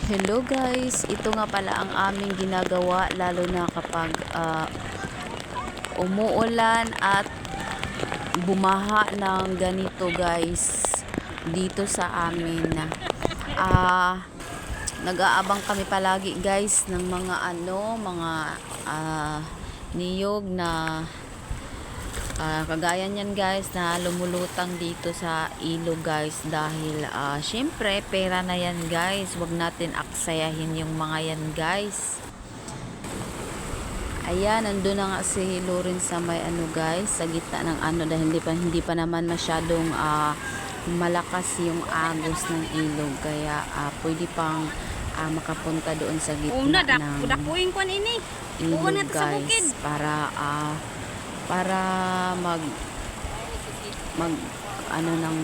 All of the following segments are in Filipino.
Hello guys, ito nga pala ang aming ginagawa lalo na kapag umuulan at bumaha ng ganito guys dito sa amin. Nag-aabang kami palagi guys ng mga niyog na kagaya niyan guys na lumulutang dito sa ilog guys dahil syempre pera na yan guys, wag natin aksayahin yung mga yan guys. Ayan, nandun na nga si Loren sa may guys, sa gitna ng dahil hindi pa naman masyadong malakas yung agos ng ilog kaya pwede pang makapunta doon sa gitna ng ilog guys para mag ng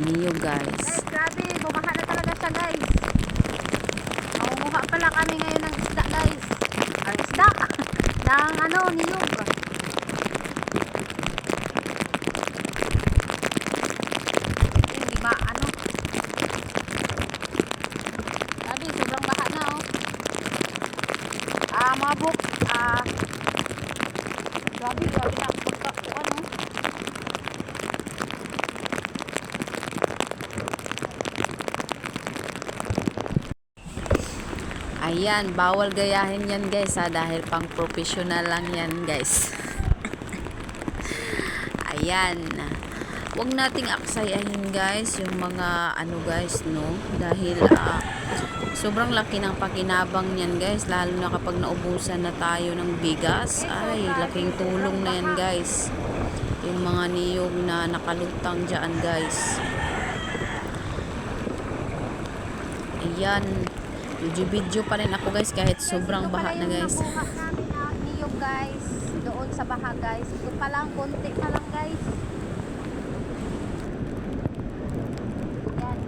niyog guys. Grabe, bumaha na talaga siya guys. Mangunguha pala kami ngayon ng isda guys. Ay, isda ng niyog. Hindi ba grabe, sobrang baha na mabuk grabe na pagkakuan Ayan, bawal gayahin yan guys dahil pang professional lang yan guys. Ayan, wag nating aksayahin guys yung mga guys dahil sobrang laki ng pakinabang niyan guys, lalo na kapag naubusan na tayo ng bigas. Ay, laking tulong na yan guys yung mga niyog na nakalutang dyan guys. Ayan, video pa rin ako guys kahit sobrang baha na guys. Nakuha namin ang niyog guys doon sa baha guys. Ito pa lang, konti pa lang guys. Ayan.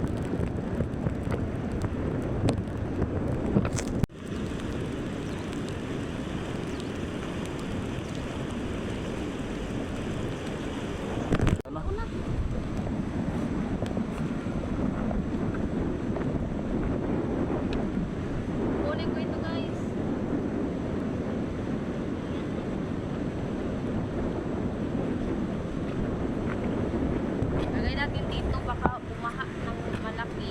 Kunin ko ito guys. Lagay natin dito baka bumaha ng malaki.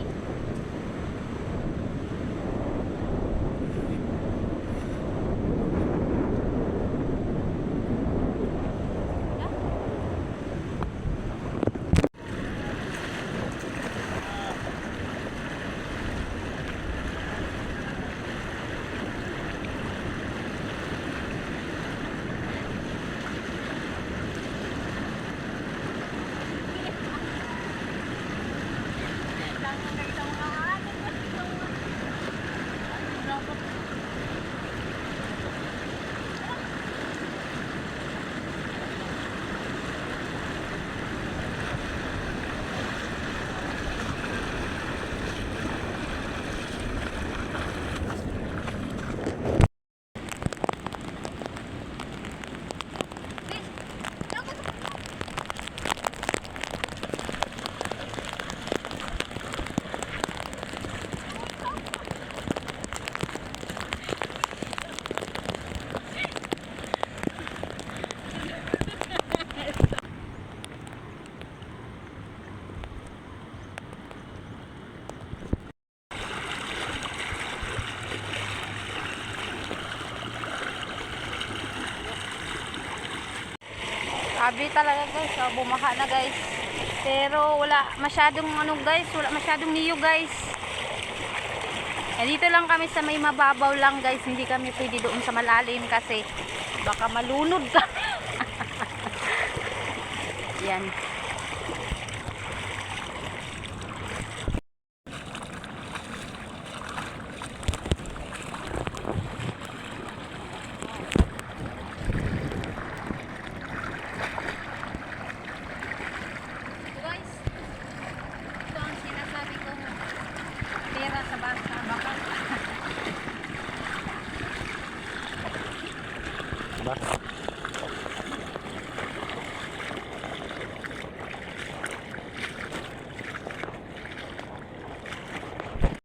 Grabe talaga guys, bumaha na guys. Pero wala masyadong guys, wala masyadong niyog guys. Dito lang kami sa may mababaw lang guys, hindi kami pwede doon sa malalim kasi baka malunod ka. Yan.